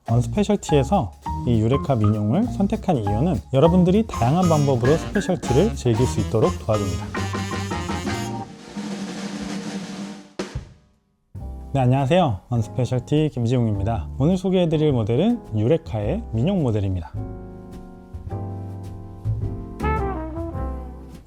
언스페셜티에서 이 유레카 민용을 선택한 이유는 여러분들이 다양한 방법으로 스페셜티를 즐길 수 있도록 도와줍니다. 네, 안녕하세요. 언스페셜티 김지웅입니다. 오늘 소개해드릴 모델은 유레카의 민용 모델입니다.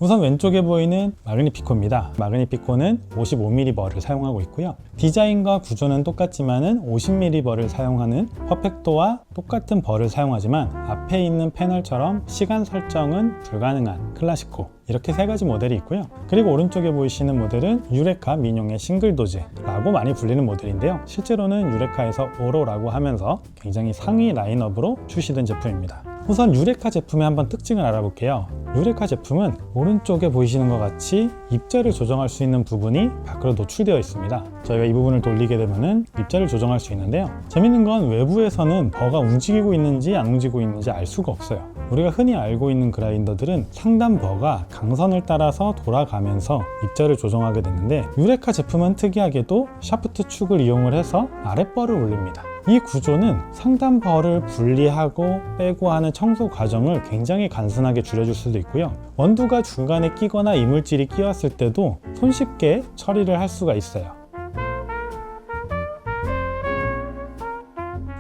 우선 왼쪽에 보이는 마그니피코입니다. 마그니피코는 55mm 벌을 사용하고 있고요. 디자인과 구조는 똑같지만 50mm 벌을 사용하는 퍼펙토와 똑같은 벌을 사용하지만 앞에 있는 패널처럼 시간 설정은 불가능한 클라시코, 이렇게 세 가지 모델이 있고요. 그리고 오른쪽에 보이시는 모델은 유레카 민용의 싱글도즈라고 많이 불리는 모델인데요. 실제로는 유레카에서 오로라고 하면서 굉장히 상위 라인업으로 출시된 제품입니다. 우선 유레카 제품의 한번 특징을 알아볼게요. 유레카 제품은 오른쪽에 보이시는 것 같이 입자를 조정할 수 있는 부분이 밖으로 노출되어 있습니다. 저희가 이 부분을 돌리게 되면 입자를 조정할 수 있는데요. 재밌는 건 외부에서는 버가 움직이고 있는지 안 움직이고 있는지 알 수가 없어요. 우리가 흔히 알고 있는 그라인더들은 상단 버가 강선을 따라서 돌아가면서 입자를 조정하게 되는데, 유레카 제품은 특이하게도 샤프트 축을 이용을 해서 아랫버를 올립니다. 이 구조는 상단 버를 분리하고 빼고 하는 청소 과정을 굉장히 간단하게 줄여줄 수도 있고요. 원두가 중간에 끼거나 이물질이 끼었을 때도 손쉽게 처리를 할 수가 있어요.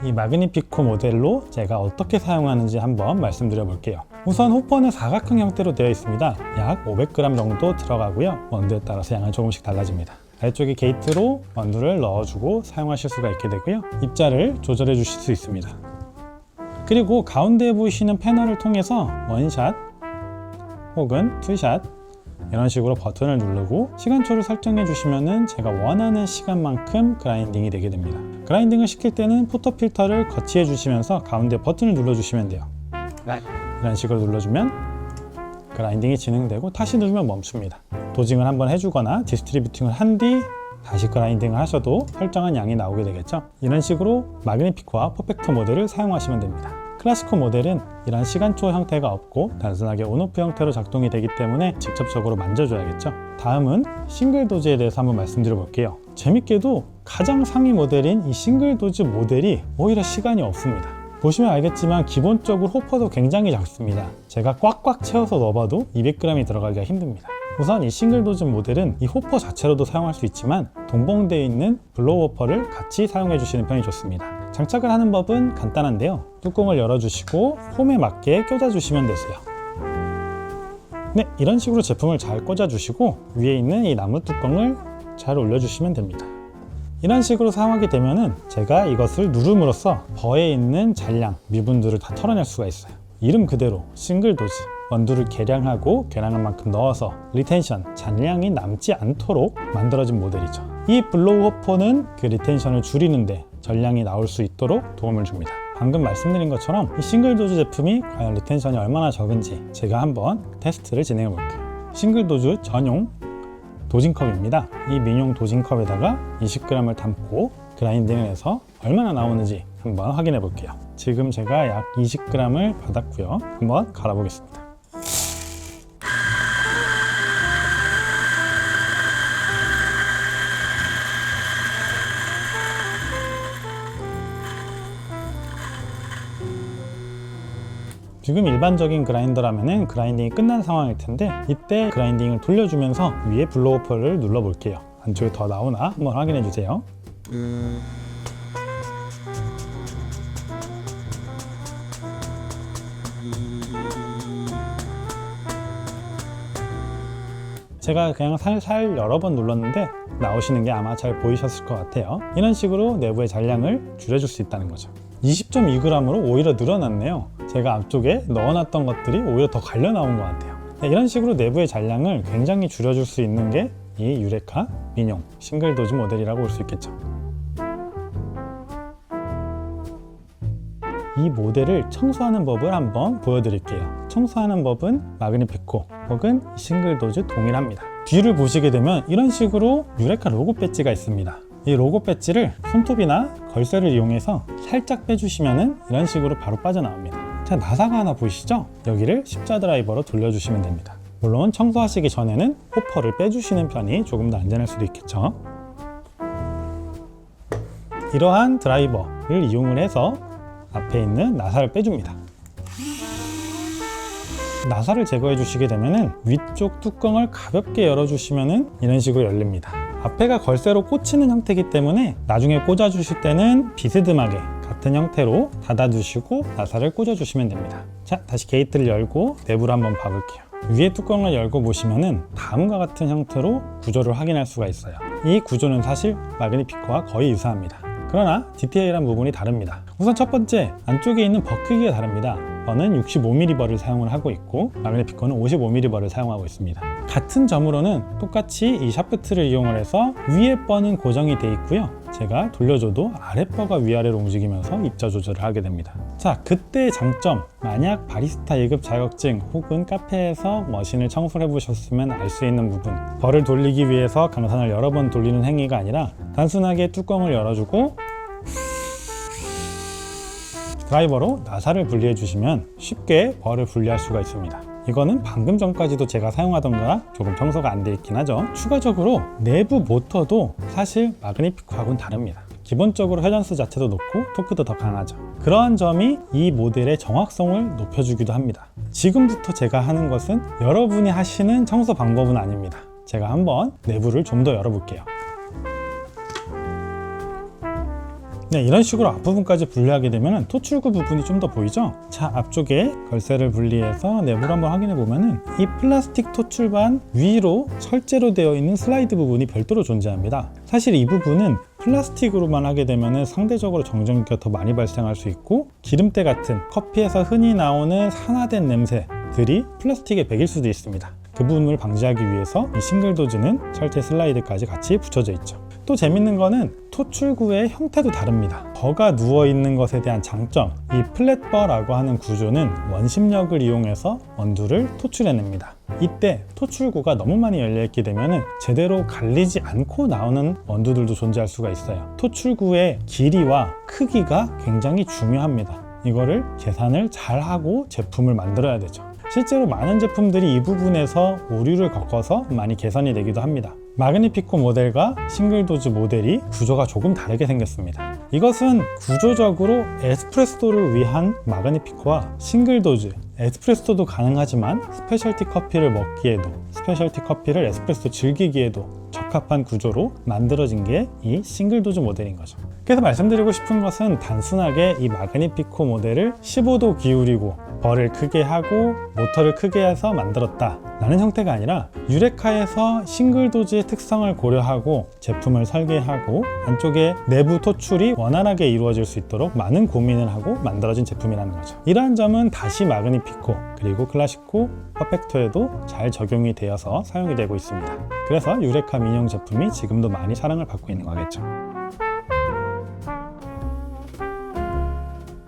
이 마그니피코 모델로 제가 어떻게 사용하는지 한번 말씀드려 볼게요. 우선 호퍼는 사각형 형태로 되어 있습니다. 약 500g 정도 들어가고요. 원두에 따라서 양은 조금씩 달라집니다. 아래쪽에 게이트로 원두를 넣어주고 사용하실 수가 있게 되고요. 입자를 조절해 주실 수 있습니다. 그리고 가운데에 보이시는 패널을 통해서 원샷 혹은 투샷 이런 식으로 버튼을 누르고 시간초를 설정해 주시면 제가 원하는 시간만큼 그라인딩이 되게 됩니다. 그라인딩을 시킬 때는 포터 필터를 거치해 주시면서 가운데 버튼을 눌러 주시면 돼요. 이런 식으로 눌러주면 그라인딩이 진행되고 다시 누르면 멈춥니다. 도징을 한번 해주거나 디스트리뷰팅을 한 뒤 다시 그라인딩을 하셔도 설정한 양이 나오게 되겠죠. 이런 식으로 마그니피코와 퍼펙토 모델을 사용하시면 됩니다. 클래시코 모델은 이런 시간초 형태가 없고 단순하게 온오프 형태로 작동이 되기 때문에 직접적으로 만져줘야겠죠. 다음은 싱글도즈에 대해서 한번 말씀드려 볼게요. 재밌게도 가장 상위 모델인 이 싱글도즈 모델이 오히려 시간이 없습니다. 보시면 알겠지만 기본적으로 호퍼도 굉장히 작습니다. 제가 꽉꽉 채워서 넣어봐도 200g이 들어가기가 힘듭니다. 우선 이 싱글도즈 모델은 이 호퍼 자체로도 사용할 수 있지만 동봉되어 있는 블로우 호퍼를 같이 사용해 주시는 편이 좋습니다. 장착을 하는 법은 간단한데요. 뚜껑을 열어주시고 홈에 맞게 꽂아주시면 되세요. 네, 이런 식으로 제품을 잘 꽂아주시고 위에 있는 이 나무 뚜껑을 잘 올려주시면 됩니다. 이런 식으로 사용하게 되면은 제가 이것을 누름으로써 버에 있는 잔량, 미분들을 다 털어낼 수가 있어요. 이름 그대로 싱글도즈, 원두를 계량하고 계량한 만큼 넣어서 리텐션, 잔량이 남지 않도록 만들어진 모델이죠. 이 블로우 호퍼는 그 리텐션을 줄이는데 전량이 나올 수 있도록 도움을 줍니다. 방금 말씀드린 것처럼 이 싱글도즈 제품이 과연 리텐션이 얼마나 적은지 제가 한번 테스트를 진행해 볼게요. 싱글도즈 전용 도징컵입니다. 이 민용 도징컵에다가 20g을 담고 그라인딩을 해서 얼마나 나오는지 한번 확인해 볼게요. 지금 제가 약 20g을 받았고요. 한번 갈아 보겠습니다. 지금 일반적인 그라인더라면 그라인딩이 끝난 상황일 텐데 이때 그라인딩을 돌려주면서 위에 블로우퍼를 눌러 볼게요. 안쪽에 더 나오나 한번 확인해 주세요. 제가 그냥 살살 여러 번 눌렀는데 나오시는 게 아마 잘 보이셨을 것 같아요. 이런 식으로 내부의 잔량을 줄여줄 수 있다는 거죠. 20.2g으로 오히려 늘어났네요. 제가 앞쪽에 넣어놨던 것들이 오히려 더 갈려 나온 것 같아요. 이런 식으로 내부의 잔량을 굉장히 줄여줄 수 있는 게 이 유레카 민용 싱글도즈 모델이라고 볼 수 있겠죠. 이 모델을 청소하는 법을 한번 보여드릴게요. 청소하는 법은 마그니피코 혹은 싱글도즈 동일합니다. 뒤를 보시게 되면 이런 식으로 유레카 로고 배지가 있습니다. 이 로고 배지를 손톱이나 걸쇠를 이용해서 살짝 빼주시면 이런 식으로 바로 빠져나옵니다. 자, 나사가 하나 보이시죠? 여기를 십자 드라이버로 돌려주시면 됩니다. 물론 청소하시기 전에는 호퍼를 빼주시는 편이 조금 더 안전할 수도 있겠죠. 이러한 드라이버를 이용을 해서 앞에 있는 나사를 빼줍니다. 나사를 제거해 주시게 되면은 위쪽 뚜껑을 가볍게 열어주시면은 이런 식으로 열립니다. 앞에가 걸쇠로 꽂히는 형태이기 때문에 나중에 꽂아 주실 때는 비스듬하게 같은 형태로 닫아 주시고 나사를 꽂아 주시면 됩니다. 자, 다시 게이트를 열고 내부를 한번 봐볼게요. 위에 뚜껑을 열고 보시면은 다음과 같은 형태로 구조를 확인할 수가 있어요. 이 구조는 사실 마그니피코와 거의 유사합니다. 그러나 디테일한 부분이 다릅니다. 우선 첫 번째, 안쪽에 있는 버 크기가 다릅니다. 버는 65mm 버를 사용을 하고 있고 마그니피코는 55mm 버를 사용하고 있습니다. 같은 점으로는 똑같이 이 샤프트를 이용을 해서 위에 버는 고정이 되어 있고요. 제가 돌려줘도 아래 버가 위아래로 움직이면서 입자 조절을 하게 됩니다. 자, 그때의 장점, 만약 바리스타 2급 자격증 혹은 카페에서 머신을 청소를 해보셨으면 알 수 있는 부분, 버를 돌리기 위해서 강산을 여러 번 돌리는 행위가 아니라 단순하게 뚜껑을 열어주고 드라이버로 나사를 분리해 주시면 쉽게 벌을 분리할 수가 있습니다. 이거는 방금 전까지도 제가 사용하던 거라 조금 청소가 안 돼 있긴 하죠. 추가적으로 내부 모터도 사실 마그니피코하고는 다릅니다. 기본적으로 회전수 자체도 높고 토크도 더 강하죠. 그러한 점이 이 모델의 정확성을 높여주기도 합니다. 지금부터 제가 하는 것은 여러분이 하시는 청소 방법은 아닙니다. 제가 한번 내부를 좀 더 열어볼게요. 네, 이런 식으로 앞부분까지 분리하게 되면 토출구 부분이 좀 더 보이죠? 자, 앞쪽에 걸쇠를 분리해서 내부를 한번 확인해 보면은 이 플라스틱 토출반 위로 철제로 되어 있는 슬라이드 부분이 별도로 존재합니다. 사실 이 부분은 플라스틱으로만 하게 되면 상대적으로 정전기가 더 많이 발생할 수 있고 기름때 같은 커피에서 흔히 나오는 산화된 냄새들이 플라스틱에 배길 수도 있습니다. 그 부분을 방지하기 위해서 이 싱글 도즈는 철제 슬라이드까지 같이 붙여져 있죠. 또 재밌는 거는 토출구의 형태도 다릅니다. 버가 누워있는 것에 대한 장점, 이 플랫버라고 하는 구조는 원심력을 이용해서 원두를 토출해냅니다. 이때 토출구가 너무 많이 열려있게 되면 제대로 갈리지 않고 나오는 원두들도 존재할 수가 있어요. 토출구의 길이와 크기가 굉장히 중요합니다. 이거를 계산을 잘 하고 제품을 만들어야 되죠. 실제로 많은 제품들이 이 부분에서 오류를 겪어서 많이 개선이 되기도 합니다. 마그니피코 모델과 싱글도즈 모델이 구조가 조금 다르게 생겼습니다. 이것은 구조적으로 에스프레소를 위한 마그니피코와 싱글도즈, 에스프레소도 가능하지만 스페셜티 커피를 먹기에도, 스페셜티 커피를 에스프레소 즐기기에도 적합한 구조로 만들어진 게 이 싱글도즈 모델인 거죠. 그래서 말씀드리고 싶은 것은 단순하게 이 마그니피코 모델을 15도 기울이고 벌을 크게 하고 모터를 크게 해서 만들었다 라는 형태가 아니라 유레카에서 싱글도즈의 특성을 고려하고 제품을 설계하고 안쪽에 내부 토출이 원활하게 이루어질 수 있도록 많은 고민을 하고 만들어진 제품이라는 거죠. 이러한 점은 다시 마그니피코 그리고 클래시코, 퍼펙토에도 잘 적용이 되어서 사용이 되고 있습니다. 그래서 유레카 민용 제품이 지금도 많이 사랑을 받고 있는 거겠죠.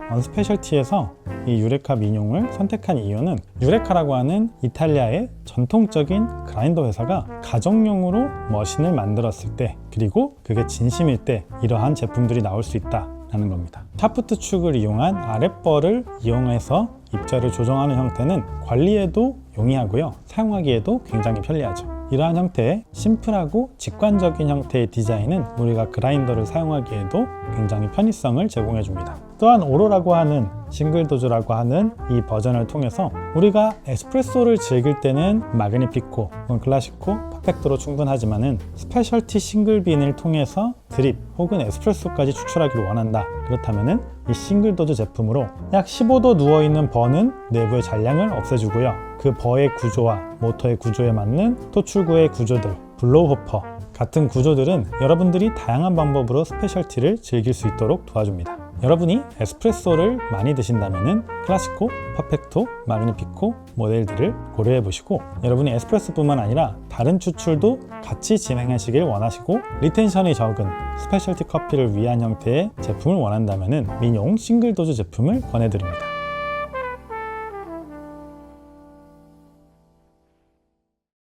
언스페셜티에서 이 유레카 민용을 선택한 이유는 유레카라고 하는 이탈리아의 전통적인 그라인더 회사가 가정용으로 머신을 만들었을 때 그리고 그게 진심일 때 이러한 제품들이 나올 수 있다라는 겁니다. 샤프트 축을 이용한 아랫벌을 이용해서 입자를 조정하는 형태는 관리에도 용이하고요. 사용하기에도 굉장히 편리하죠. 이러한 형태의 심플하고 직관적인 형태의 디자인은 우리가 그라인더를 사용하기에도 굉장히 편의성을 제공해 줍니다. 또한 오로라고 하는 싱글도즈라고 하는 이 버전을 통해서 우리가 에스프레소를 즐길 때는 마그니피코 혹은 클래시코, 퍼펙토로 충분하지만은 스페셜티 싱글빈을 통해서 드립 혹은 에스프레소까지 추출하기를 원한다. 그렇다면은 이 싱글도즈 제품으로 약 15도 누워있는 버는 내부의 잔량을 없애주고요. 그 버의 구조와 모터의 구조에 맞는 토출구의 구조들, 블로우 호퍼 같은 구조들은 여러분들이 다양한 방법으로 스페셜티를 즐길 수 있도록 도와줍니다. 여러분이 에스프레소를 많이 드신다면 클래시코, 퍼펙토, 마그니피코 모델들을 고려해 보시고 여러분이 에스프레소뿐만 아니라 다른 추출도 같이 진행하시길 원하시고 리텐션이 적은 스페셜티 커피를 위한 형태의 제품을 원한다면 민용 싱글도즈 제품을 권해드립니다.